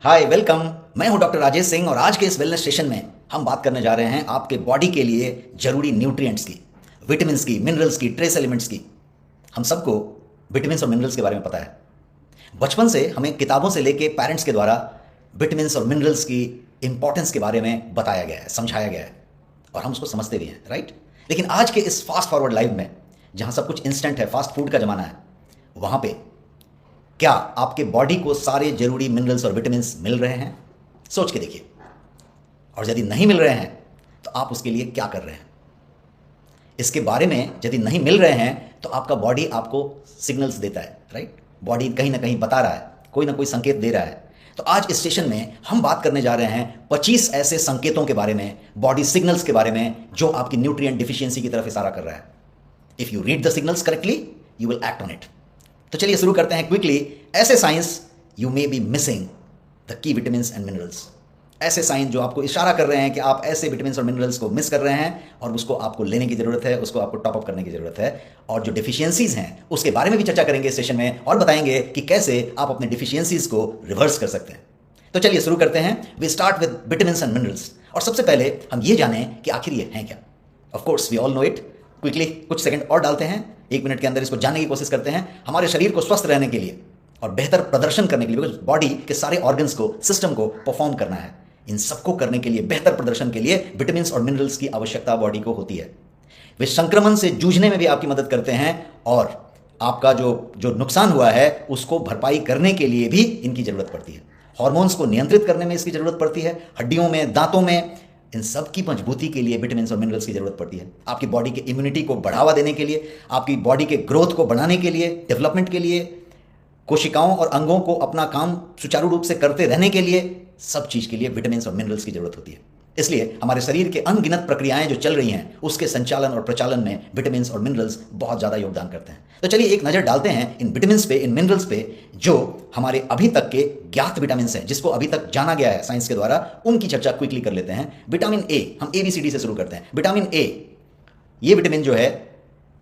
Hi welcome. मैं हूं doctor Rajesh Singh और आज के इस वेलनेस सेशन में हम बात करने जा रहे हैं आपके बॉडी के लिए जरूरी न्यूट्रिएंट्स की, विटामिन्स की, मिनरल्स की, ट्रेस एलिमेंट्स की। हम सबको विटामिन्स और मिनरल्स के बारे में पता है। बचपन से हमें किताबों से लेके पेरेंट्स के द्वारा विटामिन्स और मिनरल्स की इंपॉर्टेंस के बारे में बताया गया है, समझाया गया है और हम उसको समझते भी हैं, राइट। लेकिन आज के इस फास्ट फॉरवर्ड लाइफ में जहां सब कुछ इंस्टेंट है, फास्ट फूड का जमाना है, वहां पे क्या आपके बॉडी को सारे जरूरी मिनरल्स और विटामिन्स मिल रहे हैं? सोच के देखिए। और यदि नहीं मिल रहे हैं तो आप उसके लिए क्या कर रहे हैं? इसके बारे में यदि नहीं मिल रहे हैं तो आपका बॉडी आपको सिग्नल्स देता है, राइट। बॉडी कहीं ना कहीं बता रहा है, कोई ना कोई संकेत दे रहा है। तो आज इस सेशन में हम बात करने जा रहे हैं 25 ऐसे संकेतों के बारे में, बॉडी सिग्नल्स के बारे में, जो आपकी न्यूट्रिएंट डिफिशियंसी की तरफ इशारा कर रहा है। If you read the signals correctly you will act on it. तो चलिए शुरू करते हैं क्विकली। ऐसे science you may be missing the key vitamins and minerals. ऐसे साइन जो आपको इशारा कर रहे हैं कि आप ऐसे विटामिन्स और मिनरल्स को मिस कर रहे हैं और उसको आपको लेने की जरूरत है, उसको आपको टॉप अप करने की जरूरत है। और जो डिफिशियंसीज हैं उसके बारे में भी चर्चा करेंगे इस सेशन में और बताएंगे कि कैसे आप अपने डिफिशियंसीज को रिवर्स कर सकते हैं। तो चलिए शुरू करते हैं। We start with vitamins and minerals. और सबसे पहले हम ये जानें कि आखिर ये हैं क्या। Of course we all know it. Quickly कुछ सेकंड और डालते हैं, 1 मिनट के अंदर इसको जानने की कोशिश करते हैं। हमारे शरीर को स्वस्थ रहने के लिए और बेहतर प्रदर्शन करने के लिए, बिकॉज बॉडी के सारे ऑर्गन्स को, सिस्टम को परफॉर्म करना है, इन सबको करने के लिए, बेहतर प्रदर्शन के लिए विटामिन्स और मिनरल्स की आवश्यकता बॉडी को होती है। वे संक्रमण से जूझने में भी आपकी मदद करते हैं और आपका जो नुकसान हुआ है उसको भरपाई करने के लिए भी इनकी जरूरत पड़ती है। हार्मोन्स को नियंत्रित करने में इसकी जरूरत पड़ती है। हड्डियों में, दांतों में, इन सब की मजबूती के लिए विटामिन्स और मिनरल्स की जरूरत पड़ती है। आपकी बॉडी के इम्यूनिटी को बढ़ावा देने के लिए, आपकी बॉडी के ग्रोथ को बढ़ाने के लिए, डेवलपमेंट के लिए, कोशिकाओं और अंगों को अपना काम सुचारू रूप से करते रहने के लिए, सब चीज के लिए विटामिन्स और मिनरल्स की जरूरत होती है। इसलिए हमारे शरीर के अनगिनत प्रक्रियाएं जो चल रही हैं उसके संचालन और प्रचालन में विटामिन्स और मिनरल्स बहुत ज्यादा योगदान करते हैं। तो चलिए एक नजर डालते हैं इन विटामिन्स पे, इन मिनरल्स पे, जो हमारे अभी तक के ज्ञात विटामिन्स हैं, जिसको अभी तक जाना गया है साइंस के द्वारा। उनकी चर्चा क्विकली कर लेते हैं। विटामिन ए, हम ABCD से शुरू करते हैं। विटामिन ए, ये विटामिन जो है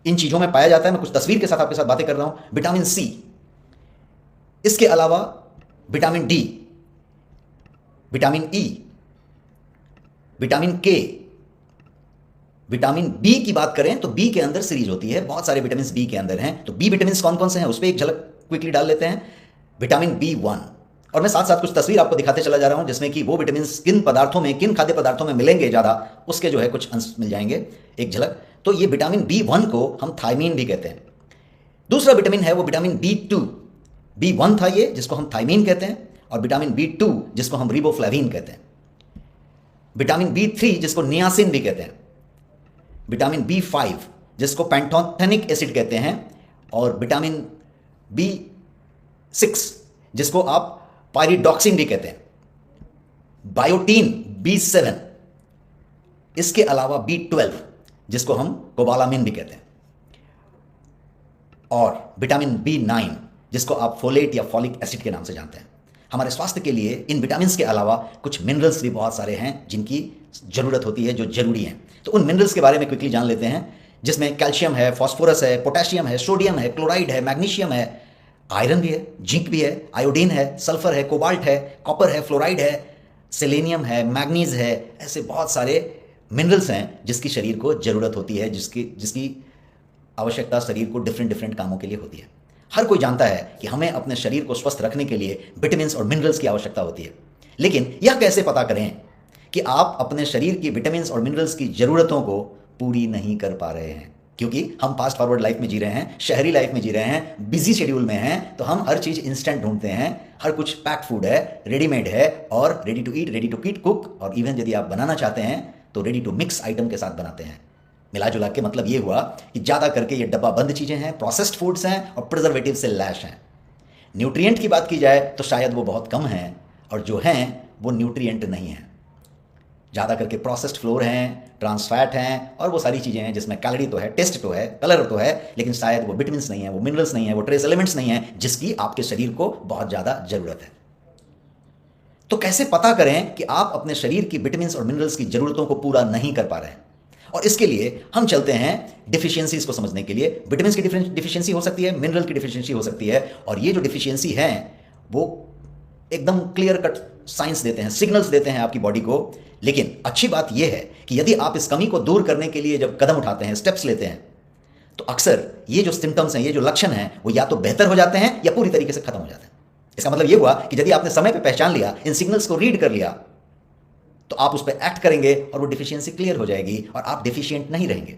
इन चीजों में पाया जाता है। मैं कुछ तस्वीर के साथ आपके साथ बातें कर रहा हूं। विटामिन सी, इसके अलावा vitamin D, vitamin E, vitamin के, विटामिन बी की बात करें तो बी के अंदर सीरीज होती है, बहुत सारे विटामिन बी के अंदर हैं। तो बी विटामिन कौन कौन से हैं उस पर एक झलक क्विकली डाल लेते हैं। विटामिन B1, और मैं साथ साथ कुछ तस्वीर आपको दिखाते चला जा रहा हूं जिसमें कि वो विटामिन किन पदार्थों में, किन खाद्य पदार्थों में मिलेंगे ज्यादा, उसके जो है कुछ अंश मिल जाएंगे, एक झलक। तो ये विटामिन B1 को हम थायमीन भी कहते हैं। दूसरा विटामिन है वो विटामिन B2। B1 था ये, जिसको हम थायमीन कहते हैं, और विटामिन B2 जिसको हम रिबोफ्लेविन कहते हैं। विटामिन B3 जिसको नियासिन भी कहते हैं। विटामिन B5 जिसको पैंटोथेनिक एसिड कहते हैं, और विटामिन B6 जिसको आप पायरिडॉक्सिन भी कहते हैं। बायोटीन B7, इसके अलावा B12 जिसको हम कोबालामिन भी कहते हैं, और विटामिन B9 जिसको आप फोलेट या फॉलिक एसिड के नाम से जानते हैं। हमारे स्वास्थ्य के लिए इन विटामिन के अलावा कुछ मिनरल्स भी बहुत सारे हैं जिनकी जरूरत होती है, जो जरूरी हैं। तो उन मिनरल्स के बारे में क्विकली जान लेते हैं, जिसमें कैल्शियम है, फास्फोरस है, पोटेशियम है, सोडियम है, क्लोराइड है, मैग्नीशियम है, आयरन भी है, जिंक भी है, आयोडीन है, सल्फर है, कोबाल्ट है, कॉपर है, फ्लोराइड है, सेलेनियम है, मैग्नीज है। ऐसे बहुत सारे मिनरल्स हैं जिसकी शरीर को जरूरत होती है, जिसकी आवश्यकता शरीर को डिफरेंट कामों के लिए होती है। हर कोई जानता है कि हमें अपने शरीर को स्वस्थ रखने के लिए विटामिन्स और मिनरल्स की आवश्यकता होती है। लेकिन यह कैसे पता करें कि आप अपने शरीर की विटामिन्स और मिनरल्स की जरूरतों को पूरी नहीं कर पा रहे हैं? क्योंकि हम फास्ट फॉरवर्ड लाइफ में जी रहे हैं, शहरी लाइफ में जी रहे हैं, बिजी शेड्यूल में हैं, तो हम हर चीज इंस्टेंट ढूंढते हैं। हर कुछ पैक्ड फूड है, रेडीमेड है, और ready to eat, ready to cook, और इवन यदि आप बनाना चाहते हैं तो रेडी टू मिक्स आइटम के साथ बनाते हैं। मिला जुला के मतलब ये हुआ कि ज्यादा करके ये डब्बा बंद चीजें हैं, प्रोसेस्ड फूड्स हैं और प्रिजर्वेटिव से लैश हैं। न्यूट्रिएंट की बात की जाए तो शायद वो बहुत कम हैं, और जो हैं वो न्यूट्रिएंट नहीं हैं। ज़्यादा करके प्रोसेस्ड फ्लोर हैं, ट्रांस फैट हैं, और वो सारी चीज़ें हैं जिसमें कैलोरी तो है, टेस्ट तो है, कलर तो है, लेकिन शायद वो विटामिन्स नहीं है, वो मिनरल्स नहीं है, वो ट्रेस एलिमेंट्स नहीं है जिसकी आपके शरीर को बहुत ज़्यादा ज़रूरत है। तो कैसे पता करें कि आप अपने शरीर की विटामिन्स और मिनरल्स की ज़रूरतों को पूरा नहीं कर पा रहे हैं? और इसके लिए हम चलते हैं डिफिशियंसीज को समझने के लिए। विटामिन्स की डिफिशियंसी हो सकती है, मिनरल की डिफिशियंसी हो सकती है, और ये जो डिफिशियंसी है वो एकदम क्लियर कट साइंस देते हैं, सिग्नल्स देते हैं आपकी बॉडी को। लेकिन अच्छी बात यह है कि यदि आप इस कमी को दूर करने के लिए जब कदम उठाते हैं, स्टेप्स लेते हैं, तो अक्सर ये जो सिम्टम्स हैं, ये जो लक्षण हैं, वो या तो बेहतर हो जाते हैं या पूरी तरीके से खत्म हो जाते हैं। इसका मतलब ये हुआ कि यदि आपने समय पे पहचान लिया, इन सिग्नल्स को रीड कर लिया, तो आप उस पर एक्ट करेंगे और वो डिफिशियंसी क्लियर हो जाएगी और आप डिफिशियंट नहीं रहेंगे।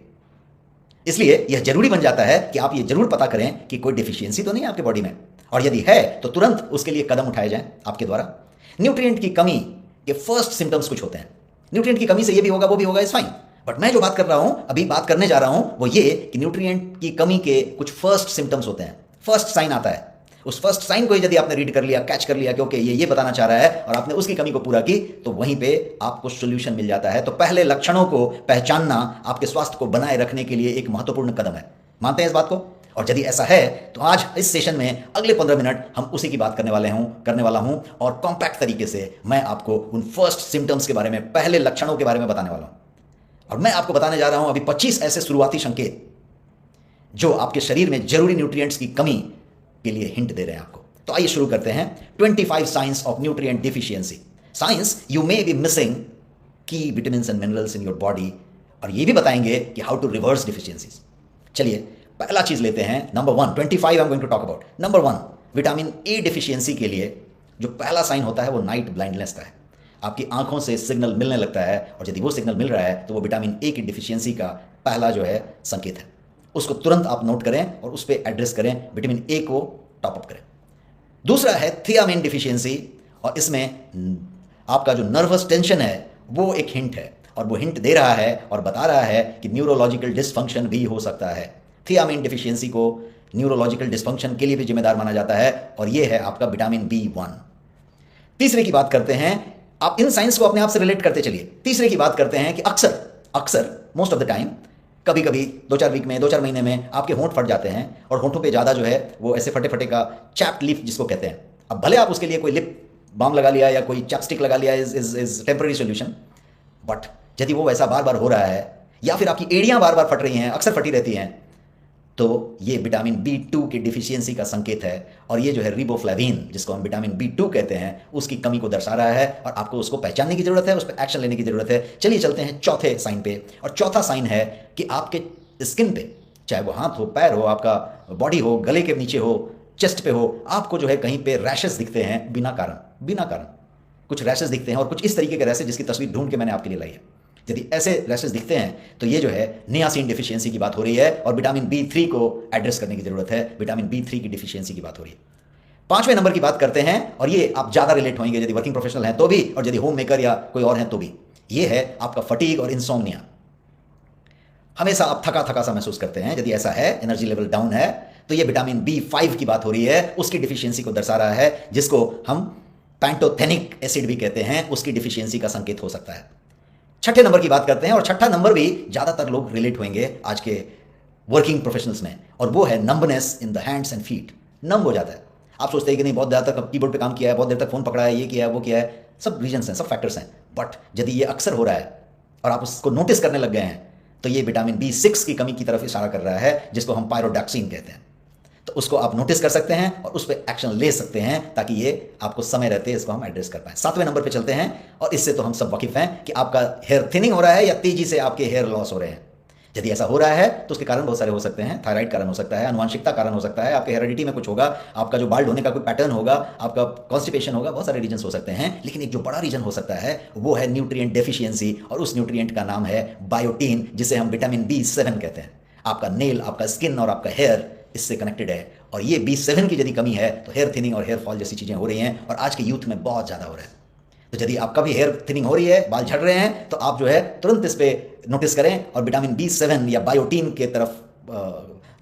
इसलिए यह जरूरी बन जाता है कि आप ये जरूर पता करें कि कोई डिफिशियंसी तो नहीं है आपके बॉडी में, और यदि है तो तुरंत उसके लिए कदम उठाए जाएं आपके द्वारा। न्यूट्रिएंट की कमी के फर्स्ट सिम्टम्स कुछ होते हैं। न्यूट्रिएंट की कमी से ये भी होगा, वो भी होगा, इज फाइन। बट मैं जो बात कर रहा हूं, अभी बात करने जा रहा हूं, वो ये कि न्यूट्रिएंट की कमी के कुछ फर्स्ट सिम्टम्स होते हैं, फर्स्ट साइन आता है। उस फर्स्ट साइन को यदि आपने रीड कर लिया, कैच कर लिया कि ओके ये बताना चाह रहा है, और आपने उसकी कमी को पूरा की, तो वहीं पे आपको सोल्यूशन मिल जाता है। तो पहले लक्षणों को पहचानना आपके स्वास्थ्य को बनाए रखने के लिए एक महत्वपूर्ण कदम है। मानते हैं इस बात को? और यदि ऐसा है तो आज इस सेशन में अगले 15 मिनट हम उसी की बात करने वाला हूं, और कॉम्पैक्ट तरीके से मैं आपको उन फर्स्ट सिम्टम्स के बारे में, पहले लक्षणों के बारे में बताने वाला हूं। और मैं आपको बताने जा रहा हूं अभी 25 ऐसे शुरुआती संकेत जो आपके शरीर में जरूरी न्यूट्रिएंट्स की कमी के लिए हिंट दे रहे हैं आपको। तो आइए शुरू करते हैं। 25 signs of nutrient deficiency. Signs you may be missing की vitamins and minerals in your body, और ये भी बताएंगे कि हाउ टू रिवर्स डिफिशियंसीज। चलिए पहला चीज लेते हैं, number 1, 25 I am going to talk about. Number 1, vitamin A deficiency के लिए जो पहला साइन होता है वो नाइट ब्लाइंडनेस का है। आपकी आंखों से सिग्नल मिलने लगता है, और यदि वो सिग्नल मिल रहा है तो वो विटामिन ए की डिफिशियंसी का पहला जो है संकेत है। उसको तुरंत आप नोट करें और उस पर एड्रेस करें, विटामिन ए को टॉप अप करें। दूसरा है थियामिन डिफिशियंसी, और इसमें आपका जो नर्वस टेंशन है वो एक हिंट है, और वो हिंट दे रहा है और बता रहा है कि न्यूरोलॉजिकल डिसफंक्शन भी हो सकता है। थियामिन डिफिशियंसी को न्यूरोलॉजिकल डिसफंक्शन के लिए भी जिम्मेदार माना जाता है, और ये है आपका विटामिन B1। तीसरे की बात करते हैं, आप इन साइंस को अपने आप से रिलेट करते चलिए। तीसरे की बात करते हैं कि अक्सर मोस्ट ऑफ द टाइम, कभी कभी 2-4 वीक में, 2-4 महीने में आपके होंठ फट जाते हैं, और होंठों पे ज़्यादा जो है वो ऐसे फटे फटे का चैप्ड लिप जिसको कहते हैं। अब भले आप उसके लिए कोई लिप बाम लगा लिया या कोई चैपस्टिक लगा लिया, इज टेम्पररी सोल्यूशन, बट यदि वो वैसा बार बार हो रहा है, या फिर आपकी एड़ियाँ बार बार फट रही हैं, अक्सर फटी रहती हैं, तो ये विटामिन B2 की डिफिशियंसी का संकेत है। और ये जो है रिबोफ्लेविन, जिसको हम विटामिन B2 कहते हैं, उसकी कमी को दर्शा रहा है, और आपको उसको पहचानने की जरूरत है, उस पर एक्शन लेने की जरूरत है। चलिए चलते हैं चौथे साइन पे। और चौथा साइन है कि आपके स्किन पे, चाहे वो हाथ हो, पैर हो, आपका बॉडी हो, गले के नीचे हो, चेस्ट पे हो, आपको जो है कहीं पे रैशेस दिखते हैं बिना कारण कुछ रैशेस दिखते हैं, और कुछ इस तरीके के रैशेस जिसकी तस्वीर ढूंढ के मैंने आपके लिए लाई है। यदि ऐसे रैशेस दिखते हैं तो ये जो है नियासिन डिफिशियंसी की बात हो रही है, और विटामिन B3 को एड्रेस करने की जरूरत है। विटामिन B3 की डिफिशियंसी की बात हो रही है। 5वें नंबर की बात करते हैं, और ये आप ज़्यादा रिलेट होंगे यदि वर्किंग प्रोफेशनल हैं तो भी, और यदि होम मेकर या कोई और हैं तो भी। ये है आपका फटीग और इंसोम्निया। हमेशा आप थका थका सा महसूस करते हैं। यदि ऐसा है, एनर्जी लेवल डाउन है, तो ये विटामिन B5 की बात हो रही है, उसकी डिफिशियंसी को दर्शा रहा है, जिसको हम पैंटोथेनिक एसिड भी कहते हैं, उसकी डिफिशियंसी का संकेत हो सकता है। 6ठे नंबर की बात करते हैं, और 6ठा नंबर भी ज़्यादातर लोग रिलेट होंगे आज के वर्किंग प्रोफेशनल्स में, और वो है numbness in the hands and feet. Numb हो जाता है। आप सोचते हैं कि नहीं, बहुत देर तक कीबोर्ड पे काम किया है, बहुत देर तक फोन पकड़ा है, ये किया है, वो किया है, सब रीजन्स हैं, सब फैक्टर्स हैं। बट यदि ये अक्सर हो रहा है और आप उसको नोटिस करने लग गए हैं, तो ये विटामिन B6 की कमी की तरफ इशारा कर रहा है, जिसको हम पायरोडैक्सिन कहते हैं। तो उसको आप नोटिस कर सकते हैं और उस पर एक्शन ले सकते हैं, ताकि ये आपको समय रहते इसको हम एड्रेस कर पाएं। 7वें नंबर पे चलते हैं, और इससे तो हम सब वाकिफ हैं कि आपका हेयर थिनिंग हो रहा है या तेजी से आपके हेयर लॉस हो रहे हैं। यदि ऐसा हो रहा है तो उसके कारण बहुत सारे हो सकते हैं। थायराइड कारण हो सकता है, आनुवंशिकता कारण हो सकता है, आपके हेरिडिटी में कुछ होगा, आपका जो बाल्ड होने का कोई पैटर्न होगा, आपका कॉन्स्टिपेशन होगा, बहुत सारे रीजन हो सकते हैं। लेकिन एक जो बड़ा रीजन हो सकता है वो है न्यूट्रिएंट डेफिशिएंसी, और उस न्यूट्रिएंट का नाम है बायोटीन, जिसे हम विटामिन B7 कहते हैं। आपका नेल, आपका स्किन और आपका हेयर इससे कनेक्टेड है, और ये B7 की यदि कमी है तो हेयर थिनिंग और हेयर फॉल जैसी चीज़ें हो रही हैं, और आज के यूथ में बहुत ज़्यादा हो रहा है। तो यदि आपका भी हेयर थिनिंग हो रही है, बाल झड़ रहे हैं, तो आप जो है तुरंत इस पर नोटिस करें, और विटामिन B7 या बायोटीन के तरफ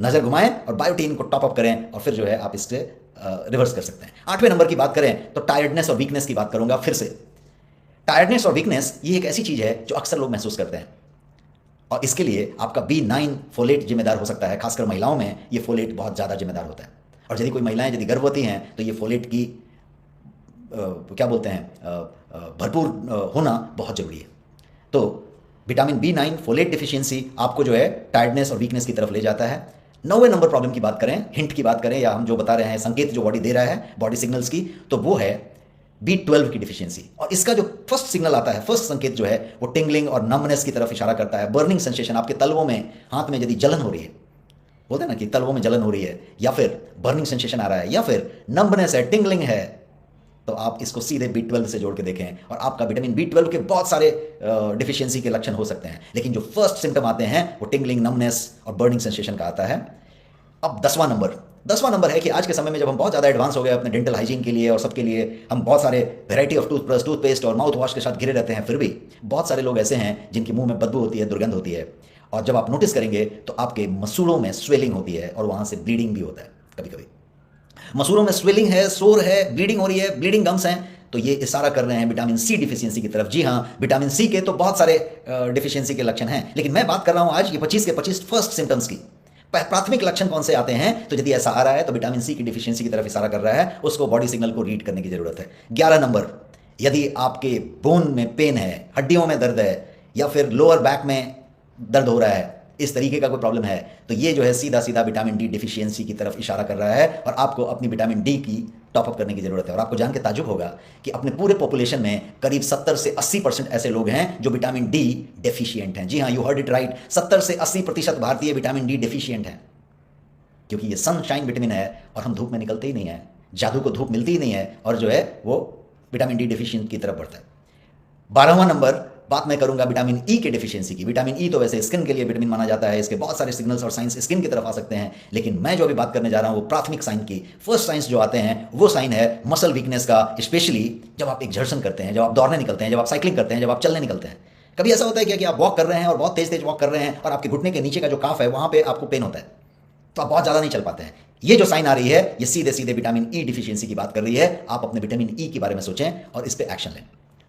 नज़र घुमाएं, और बायोटीन को टॉप अप करें, और फिर जो है आप इससे रिवर्स कर सकते हैं। 8वें नंबर की बात करें तो टायर्डनेस और वीकनेस की बात करूंगा फिर से। टायर्डनेस और वीकनेस ये एक ऐसी चीज़ है जो अक्सर लोग महसूस करते हैं, और इसके लिए आपका B9 फोलेट जिम्मेदार हो सकता है। खासकर महिलाओं में ये फोलेट बहुत ज़्यादा जिम्मेदार होता है, और यदि कोई महिलाएं यदि गर्भवती हैं तो ये फोलेट की क्या बोलते हैं भरपूर होना बहुत ज़रूरी है। तो विटामिन B9 फोलेट डिफिशियंसी आपको जो है टायर्डनेस और वीकनेस की तरफ ले जाता है। 9वें नंबर प्रॉब्लम की बात करें, हिंट की बात करें, या हम जो बता रहे हैं संकेत जो बॉडी दे रहा है, बॉडी सिग्नल्स की, तो वो है B12 की डिफिशियंसी। और इसका जो फर्स्ट सिग्नल आता है, फर्स्ट संकेत जो है वो टिंगलिंग और नमनेस की तरफ इशारा करता है। बर्निंग सेंसेशन, आपके तलवों में, हाथ में यदि जलन हो रही है, बोलते हैं ना कि तलवों में जलन हो रही है, या फिर बर्निंग सेंसेशन आ रहा है, या फिर नम्बनेस है, टिंगलिंग है, तो आप इसको सीधे B12 से जोड़ के देखें और आपका विटामिन B12 के बहुत सारे डिफिशियंसी के लक्षण हो सकते हैं, लेकिन जो फर्स्ट सिम्टम आते हैं वो टिंगलिंग, नमनेस और बर्निंग सेंसेशन का आता है। अब 10वां नंबर है कि आज के समय में जब हम बहुत ज़्यादा एडवांस हो गए अपने डेंटल हाइजीन के लिए और सबके लिए, हम बहुत सारे वैरायटी ऑफ टूथब्रश, टूथपेस्ट और माउथ वॉश के साथ घिरे रहते हैं, फिर भी बहुत सारे लोग ऐसे हैं जिनके मुंह में बदबू होती है, दुर्गंध होती है। और जब आप नोटिस करेंगे तो आपके मसूड़ों में स्वेलिंग होती है और वहाँ से ब्लीडिंग भी होता है। कभी कभी मसूड़ों में स्वेलिंग है, सोर है, ब्लीडिंग हो रही है, ब्लीडिंग गम्स हैं, तो ये इशारा कर रहे हैं विटामिन सी डिफिशियंसी की तरफ। जी हाँ, विटामिन सी के तो बहुत सारे डिफिशियंसी के लक्षण हैं, लेकिन मैं बात कर रहा हूँ आज ये 25 के 25 फर्स्ट सिम्टम्स की। प्राथमिक लक्षण कौन से आते हैं, तो यदि ऐसा आ रहा है तो विटामिन सी की डिफिशियंसी की तरफ इशारा कर रहा है, उसको बॉडी सिग्नल को रीड करने की जरूरत है। 11 नंबर, यदि आपके बोन में पेन है, हड्डियों में दर्द है, या फिर लोअर बैक में दर्द हो रहा है, इस तरीके का कोई प्रॉब्लम है, तो ये जो है सीधा सीधा विटामिन डी डिफिशियंसी की तरफ इशारा कर रहा है और आपको अपनी विटामिन डी की टॉपअप करने की जरूरत है। और आपको जान के ताज्जुब होगा कि अपने पूरे पॉपुलेशन में करीब 70 से 80% ऐसे लोग हैं जो विटामिन डी डेफिशिएंट हैं। जी हाँ, यू हर्ड इट राइट, 70 से 80% भारतीय विटामिन डी डेफिशिएंट हैं, क्योंकि ये सनशाइन विटामिन है और हम धूप में निकलते ही नहीं है, जादू को धूप मिलती ही नहीं है, और जो है वो विटामिन डी डेफिशिएंट की तरफ बढ़ता है। 12वां नंबर, बात मैं करूंगा विटामिन ई के डिफिशियंसी की। विटामिन ई तो वैसे स्किन के लिए विटामिन माना जाता है, इसके बहुत सारे सिग्नल्स और साइंस स्किन की तरफ आ सकते हैं, लेकिन मैं जो अभी बात करने जा रहा हूं वो प्राथमिक साइन की। फर्स्ट साइंस जो आते हैं वो साइन है मसल वीकनेस का, स्पेशली जब आप एक्सर्शन करते हैं, जब आप दौड़ने निकलते हैं, जब आप साइकिलिंग करते हैं, जब आप चलने निकलते हैं। कभी ऐसा होता है क्या कि आप वॉक कर रहे हैं और बहुत तेज तेज वॉक कर रहे हैं और आपके घुटने के नीचे का जो काफ है वहां पे आपको पेन होता है, तो आप बहुत ज़्यादा नहीं चल पाते हैं। ये जो साइन आ रही है ये सीधे सीधे विटामिन ई डिफिशियंसी की बात कर रही है। आप अपने विटामिन ई के बारे में सोचें और इस पर एक्शन लें।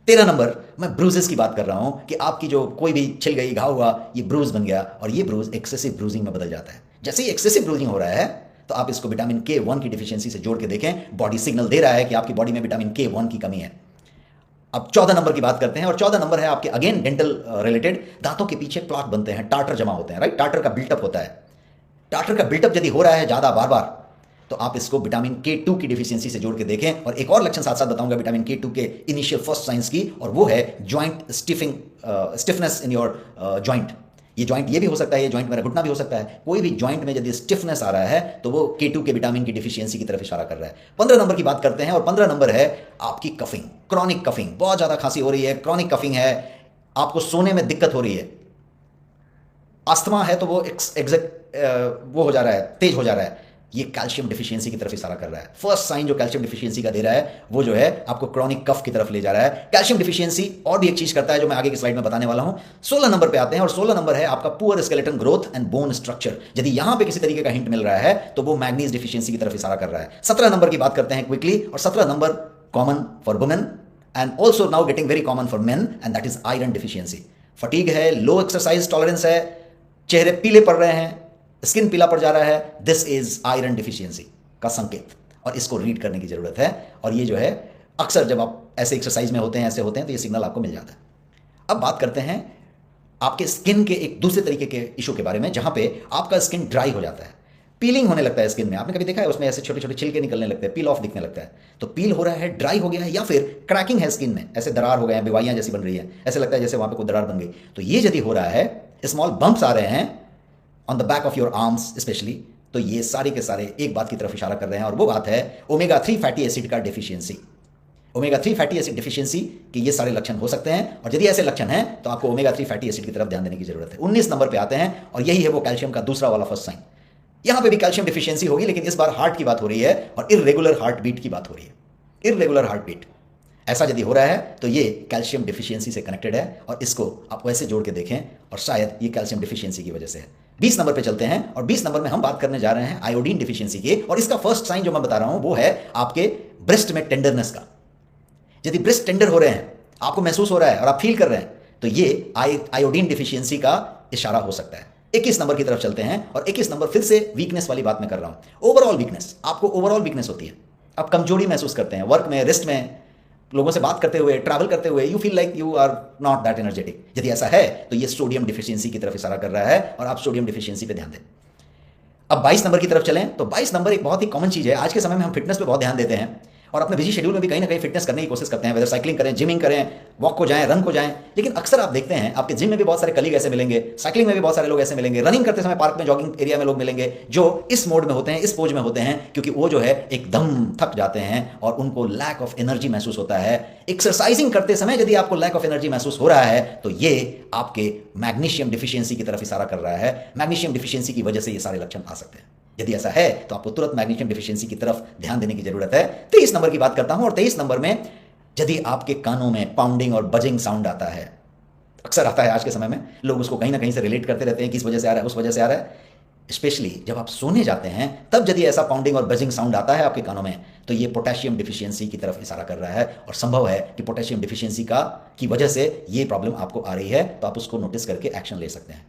13 नंबर, मैं ब्रूजेस की बात कर रहा हूं कि आपकी जो कोई भी छिल गई, घाव हुआ, ये ब्रूज बन गया और ये ब्रूज एक्सेसिव ब्रूजिंग में बदल जाता है। जैसे ही एक्सेसिव ब्रूजिंग हो रहा है तो आप इसको विटामिन K1 की डिफिशियंसी से जोड़ के देखें। बॉडी सिग्नल दे रहा है कि आपकी बॉडी में विटामिन K1 की कमी है। अब 14 नंबर की बात करते हैं और 14 नंबर है आपके अगेन डेंटल रिलेटेड। दांतों के पीछे प्लॉट बनते हैं, टाटर जमा होते हैं, राइट? टाटर का बिल्टअप होता है। टाटर का बिल्टअप यदि हो रहा है ज़्यादा बार बार तो आप इसको विटामिन K2 की डिफिशियंसी से जोड़ के देखें। और एक और लक्षण साथ साथ बताऊंगा विटामिन K2 के इनिशियल फर्स्ट साइंस की, और वो है joint stiffness in your joint. ये जॉइंट ये भी हो सकता है, ये जॉइंट मेरा घुटना भी हो सकता है। कोई भी जॉइंट में यदि स्टिफनेस आ रहा है तो वो K2 के विटामिन की डिफिशियंसी की तरफ इशारा कर रहा है। 15 नंबर की बात करते हैं और 15 नंबर है आपकी कफिंग, क्रॉनिक कफिंग। बहुत ज़्यादा खांसी हो रही है, क्रॉनिक कफिंग है, आपको सोने में दिक्कत हो रही है। अस्थमा है तो वो वो हो जा रहा है, तेज हो जा रहा है, ये कैल्शियम डिफिशियंसी की तरफ इशारा कर रहा है। फर्स्ट साइन जो कैल्शियम डिफिशियंसी का दे रहा है वो जो है आपको क्रॉनिक कफ की तरफ ले जा रहा है। कैल्शियम डिफिशियंसी और भी एक चीज करता है जो मैं आगे की स्लाइड में बताने वाला हूं। 16 नंबर पे आते हैं और 16 नंबर है आपका poor skeleton growth and bone structure. यदि यहां पे किसी तरीके का हिंट मिल रहा है तो वो मैग्नीज डिफिशियंसी की तरफ इशारा कर रहा है। 17 नंबर की बात करते हैं क्विकली, और 17 number common for women and also now getting very common for main, and that is iron deficiency. Fatigue है, लो एक्सरसाइज टॉलरेंस है, चेहरे पीले पड़ रहे हैं, स्किन पीला पड़ जा रहा है, दिस इज आयरन डिफिशियंसी का संकेत, और इसको रीड करने की जरूरत है। और ये जो है अक्सर जब आप ऐसे एक्सरसाइज में होते हैं, ऐसे होते हैं, तो ये सिग्नल आपको मिल जाता है। अब बात करते हैं आपके स्किन के एक दूसरे तरीके के इशू के बारे में, जहां पे आपका स्किन ड्राई हो जाता है, पीलिंग होने लगता है स्किन में। आपने कभी देखा है उसमें ऐसे छोटे छोटे छिलके निकलने लगते हैं, पील ऑफ दिखने लगता है, तो पील हो रहा है, ड्राई हो गया है, या फिर क्रैकिंग है स्किन में, ऐसे दरार हो गए हैं, बीवाइयां जैसी बन रही है, ऐसे लगता है जैसे वहां पे कोई दरार बन गई। तो ये यदि हो रहा है, स्मॉल बम्प्स आ रहे हैं on the back of your arms specially, तो ये सारे के सारे एक बात की तरफ इशारा कर रहे हैं, और वो बात है ओमेगा 3 फैटी एसिड का deficiency. Omega 3 fatty acid deficiency के ये सारे लक्षण हो सकते हैं, और यदि ऐसे लक्षण हैं तो आपको ओमेगा 3 फैटी एसिड की तरफ ध्यान देने की जरूरत है। 19 नंबर पे आते हैं और यही है वो कैल्शियम का दूसरा वाला फर्स्ट साइन। यहां पे भी कैल्शियम डिफिशियंसी होगी, लेकिन इस बार हार्ट की बात हो रही है और इर्रेगुलर हार्ट बीट की बात हो रही है। इर्रेगुलर हार्ट बीट ऐसा यदि हो रहा है तो ये कैल्शियम डिफिशियंसी से कनेक्टेड है, और इसको आप वैसे जोड़ के देखें और शायद ये कैल्शियम डिफिशियंसी की वजह से है। 20 नंबर पे चलते हैं और 20 नंबर में हम बात करने जा रहे हैं आयोडीन डिफिशियंसी की, और इसका फर्स्ट साइन जो मैं बता रहा हूं वो है आपके ब्रेस्ट में टेंडरनेस का। यदि ब्रेस्ट टेंडर हो रहे हैं, आपको महसूस हो रहा है और आप फील कर रहे हैं, तो ये आयोडीन डिफिशियंसी का इशारा हो सकता है। 21 नंबर की तरफ चलते हैं और 21 नंबर फिर से वीकनेस वाली बात मैं कर रहा हूं। ओवरऑल वीकनेस, आपको ओवरऑल वीकनेस होती है, आप कमजोरी महसूस करते हैं वर्क में, रिस्ट में, लोगों से बात करते हुए, ट्रैवल करते हुए, you feel like you are not that energetic. यदि ऐसा है तो ये सोडियम डिफिशियंसी की तरफ इशारा कर रहा है, और आप सोडियम डिफिशियंसी पे ध्यान दें। अब 22 नंबर की तरफ चलें तो 22 नंबर एक बहुत ही कॉमन चीज है, आज के समय में हम फिटनेस पे बहुत ध्यान देते हैं, और अपने बिजी शेड्यूल में भी कहीं ना कहीं फिटनेस करने की कोशिश करते हैं, वेदर साइकिलिंग करें, जिमिंग करें, वॉक को जाएं, रन को जाएं। लेकिन अक्सर आप देखते हैं आपके जिम में भी बहुत सारे कलीग ऐसे मिलेंगे, साइकिलिंग में भी बहुत सारे लोग ऐसे मिलेंगे, रनिंग करते समय पार्क में, जॉगिंग एरिया में लोग मिलेंगे जो इस मोड में होते हैं, इस पोज में होते हैं, क्योंकि वो जो है एकदम थक जाते हैं और उनको लैक ऑफ एनर्जी महसूस होता है। एक्सरसाइजिंग करते समय यदि आपको लैक ऑफ एनर्जी महसूस हो रहा है तो ये आपके मैग्नीशियम डिफिशियंसी की तरफ इशारा कर रहा है। मैग्नीशियम डिफिशियंसी की वजह से ये सारे लक्षण आ सकते हैं। यदि ऐसा है तो आपको तुरंत मैग्नीशियम डिफिशियंसी की तरफ ध्यान देने की जरूरत है। 23 नंबर की बात करता हूं, और 23 नंबर में यदि आपके कानों में पाउंडिंग और बजिंग साउंड आता है, अक्सर आता है आज के समय में, लोग उसको कहीं ना कहीं से रिलेट करते रहते हैं कि इस वजह से आ रहा है, उस वजह से आ रहा है। स्पेशली जब आप सोने जाते हैं तब यदि ऐसा पाउंडिंग और बजिंग साउंड आता है आपके कानों में तो ये पोटेशियम डिफिशियंसी की तरफ इशारा कर रहा है, और संभव है कि पोटेशियम डिफिशियंसी की वजह से ये प्रॉब्लम आपको आ रही है, तो आप उसको नोटिस करके एक्शन ले सकते हैं।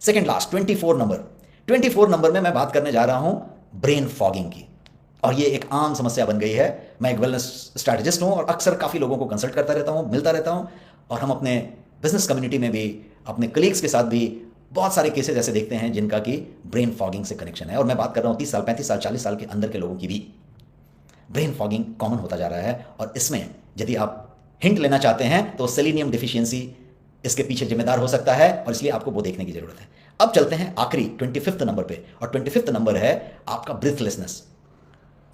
सेकंड लास्ट 24 नंबर में मैं बात करने जा रहा हूं ब्रेन फॉगिंग की, और ये एक आम समस्या बन गई है। मैं एक वेलनेस स्ट्रैटेजिस्ट हूं और अक्सर काफ़ी लोगों को कंसल्ट करता रहता हूं, मिलता रहता हूं, और हम अपने बिजनेस कम्युनिटी में भी, अपने कलीग्स के साथ भी बहुत सारे केसेस ऐसे देखते हैं जिनका कि ब्रेन फॉगिंग से कनेक्शन है। और मैं बात कर रहा हूं 30 साल, 35 साल, 40 साल के अंदर के लोगों की भी ब्रेन फॉगिंग कॉमन होता जा रहा है। और इसमें यदि आप हिंट लेना चाहते हैं तो सेलेनियम डिफिशियंसी इसके पीछे जिम्मेदार हो सकता है, और इसलिए आपको वो देखने की जरूरत है। अब चलते हैं आखिरी 25 नंबर पे, और 25 नंबर है आपका ब्रीथलेसनेस।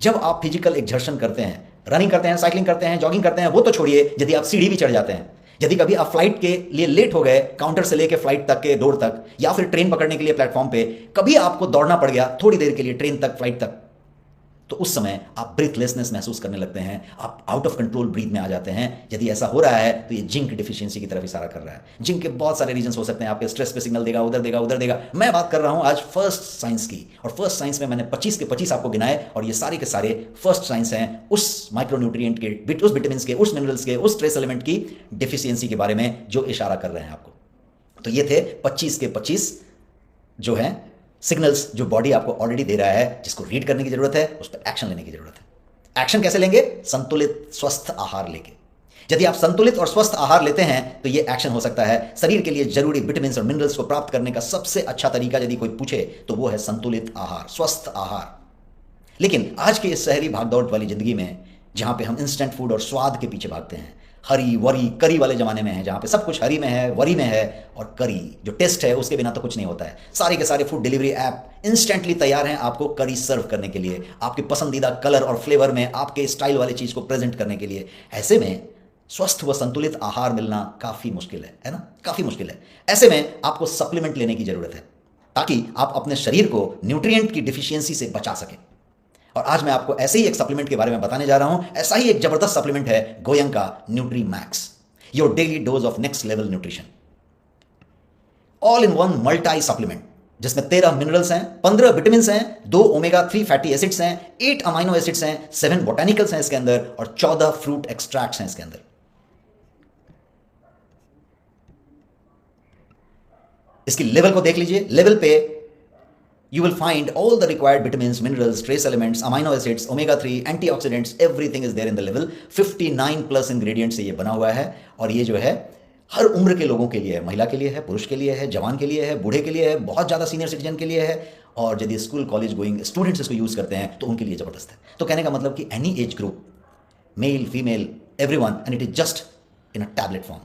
जब आप फिजिकल एक्सर्शन करते हैं, रनिंग करते हैं, साइकिलिंग करते हैं, जॉगिंग करते हैं, वो तो छोड़िए, यदि आप सीढ़ी भी चढ़ जाते हैं, यदि कभी आप फ्लाइट के लिए लेट हो गए, काउंटर से लेके फ्लाइट तक के डोर तक, या फिर ट्रेन पकड़ने के लिए प्लेटफॉर्म पे कभी आपको दौड़ना पड़ गया थोड़ी देर के लिए ट्रेन तक, फ्लाइट तक, तो उस समय आप ब्रीथलेसनेस महसूस करने लगते हैं, आप आउट ऑफ कंट्रोल ब्रीथ में आ जाते हैं। यदि ऐसा हो रहा है तो ये जिंक डिफिशियंसी की तरफ इशारा कर रहा है। जिंक के बहुत सारे रीजंस हो सकते हैं, आपके स्ट्रेस पे सिग्नल देगा, उधर देगा, उधर देगा। मैं बात कर रहा हूं आज फर्स्ट साइंस की, और फर्स्ट साइंस में मैंने 25 के 25 आपको गिनाए, और ये सारे के सारे फर्स्ट साइंस हैं उस माइक्रोन्यूट्रिएंट के, उस विटामिन के, उस मिनरल्स के, उस ट्रेस एलिमेंट की डिफिशियंसी के बारे में जो इशारा कर रहे हैं आपको। तो ये थे 25 के 25 जो है सिग्नल्स जो बॉडी आपको ऑलरेडी दे रहा है, जिसको रीड करने की जरूरत है, उस पर एक्शन लेने की जरूरत है। एक्शन कैसे लेंगे? संतुलित स्वस्थ आहार लेके। यदि आप संतुलित और स्वस्थ आहार लेते हैं तो ये एक्शन हो सकता है। शरीर के लिए जरूरी विटामिन और मिनरल्स को प्राप्त करने का सबसे अच्छा तरीका यदि कोई पूछे तो वो है संतुलित आहार, स्वस्थ आहार। लेकिन आज के इस शहरी भागदौड़ वाली जिंदगी में, जहां पे हम इंस्टेंट फूड और स्वाद के पीछे भागते हैं, हरी वरी करी वाले जमाने में है, जहां पे सब कुछ हरी में है, वरी में है, और करी जो टेस्ट है उसके बिना तो कुछ नहीं होता है। सारे के सारे फूड डिलीवरी ऐप इंस्टेंटली तैयार हैं आपको करी सर्व करने के लिए, आपके पसंदीदा कलर और फ्लेवर में, आपके स्टाइल वाली चीज को प्रेजेंट करने के लिए। ऐसे में स्वस्थ व संतुलित आहार मिलना काफी मुश्किल है ना, काफी मुश्किल है। ऐसे में आपको सप्लीमेंट लेने की जरूरत है ताकि आप अपने शरीर को न्यूट्रिएंट की डिफिशियंसी से बचा सकें। और आज मैं आपको ऐसे ही एक सप्लीमेंट के बारे में बताने जा रहा हूं। ऐसा ही एक जबरदस्त सप्लीमेंट है Goenka nutri max, your daily dose of next level nutrition. All in one multi supplement, जिसमें 13 मिनरल्स हैं, 15 विटामिन हैं, 2 ओमेगा 3 फैटी एसिड्स हैं, 8 अमाइनो एसिड्स हैं, 7 बोटानिकल्स हैं इसके अंदर, और 14 फ्रूट एक्सट्रैक्ट्स हैं इसके अंदर। इसकी लेवल को देख लीजिए। लेवल पे you will find all the required vitamins, minerals, trace elements, amino acids, omega 3, antioxidants, everything is there in the level। 59 plus ingredient से ये बना हुआ है, और ये जो है हर उम्र के लोगों के लिए है, महिला के लिए है, पुरुष के लिए है, जवान के लिए है, बूढ़े के लिए है, बहुत ज़्यादा सीनियर सिटीजन के लिए है, और यदि स्कूल कॉलेज गोइंग स्टूडेंट्स इसको यूज़ करते हैं तो उनके लिए ज़बरदस्त है। तो कहने का मतलब कि any age group, male female everyone, and it is just in a tablet form,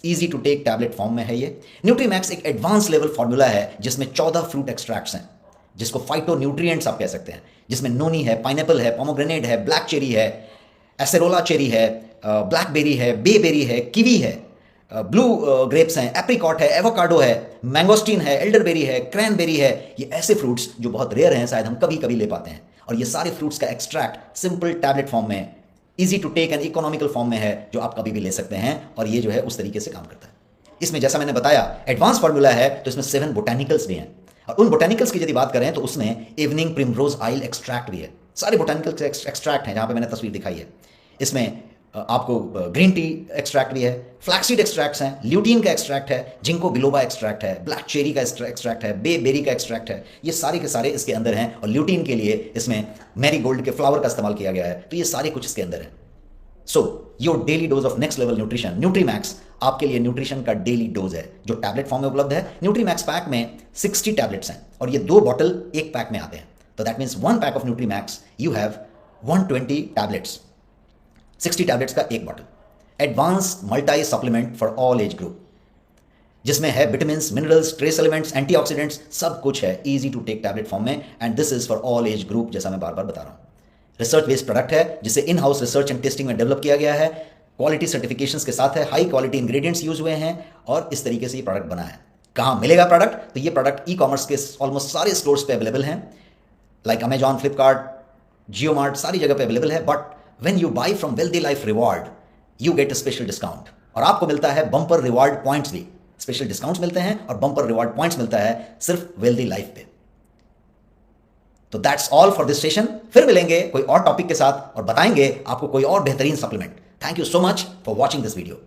easy to take tablet form में है ये। न्यूट्रीमैक्स एक एडवांस लेवल फॉर्मूला है जिसमें 14 फ्रूट एक्सट्रैक्ट्स हैं, जिसको फाइटो न्यूट्रिएंट्स आप कह सकते हैं, जिसमें नोनी है, पाइनएप्पल है, पोमोग्रेनेट है, ब्लैक चेरी है, एसेरोला चेरी है, ब्लैकबेरी है, बेबेरी है, कीवी है, ब्लू ग्रेप्स हैं, एप्रिकॉट है, एवोकाडो है, मैंगोस्टीन है, एल्डरबेरी है, क्रैनबेरी है। ये ऐसे फ्रूट्स जो बहुत रेयर हैं, शायद हम कभी कभी ले पाते हैं, और ये सारे फ्रूट्स का एक्सट्रैक्ट सिंपल टैबलेट फॉर्म में, easy to take and economical form में है, जो आप कभी भी ले सकते हैं, और ये जो है उस तरीके से काम करता है। इसमें जैसा मैंने बताया एडवांस फॉर्मूला है, तो इसमें 7 बोटानिकल्स भी हैं, और उन बोटानिकल्स की यदि बात करें तो उसमें इवनिंग प्रिमरोज ऑयल एक्सट्रैक्ट भी है। सारे बोटानिकल्स एक्सट्रैक्ट हैं, जहां पे मैंने तस्वीर दिखाई है। इसमें आपको ग्रीन टी एक्सट्रैक्ट भी है, फ्लैक्सीड एक्सट्रैक्ट्स हैं, ल्यूटीन का एक्सट्रैक्ट है, जिंको बिलोबा एक्सट्रैक्ट है, ब्लैक चेरी का एक्सट्रैक्ट है, बेबेरी का एक्सट्रैक्ट है। ये सारे के सारे इसके अंदर हैं, और ल्यूटीन के लिए इसमें मैरीगोल्ड के फ्लावर का इस्तेमाल किया गया है। तो ये सारे कुछ इसके अंदर है। So your daily dose of next level nutrition, Nutrimax आपके लिए न्यूट्रिशन का डेली डोज है, जो टैबलेट फॉर्म में उपलब्ध है। न्यूट्रीमैक्स पैक में 60 टैबलेट्स हैं, और ये 2 बॉटल एक पैक में आते हैं। तो that means 1 pack of Nutrimax you have 120 tablets, 60 tablets का एक bottle. Advanced multi supplement for all age group, जिसमें है vitamin, minerals, trace elements, antioxidants, सब कुछ है easy to take tablet form में। And this is for all age group, जैसा मैं बार बार बता रहा हूं। रिसर्च बेस्ड प्रोडक्ट है जिसे in house research and testing में डेवलप किया गया है, क्वालिटी सर्टिफिकेशंस के साथ है, हाई क्वालिटी इंग्रेडिएंट्स यूज हुए हैं और इस तरीके से ये प्रोडक्ट बना है। कहां मिलेगा प्रोडक्ट? तो ये प्रोडक्ट ई कॉमर्स के ऑलमोस्ट सारे स्टोर्स पे अवेलेबल हैं, लाइक अमेजॉन, फ्लिपकार्ट, जियो मार्ट, सारी जगह पे अवेलेबल है। But when you by from wealthy life reward you get a special discount, और आपको मिलता है बम्पर रिवॉर्ड पॉइंट्स भी। स्पेशल डिस्काउंट्स मिलते हैं और बम्पर रिवॉर्ड पॉइंट्स मिलता है सिर्फ वेल्दी लाइफ पे। तो that's all for this session. फिर मिलेंगे कोई और टॉपिक के साथ और बताएंगे आपको कोई और बेहतरीन supplement. Thank you so much for watching this video.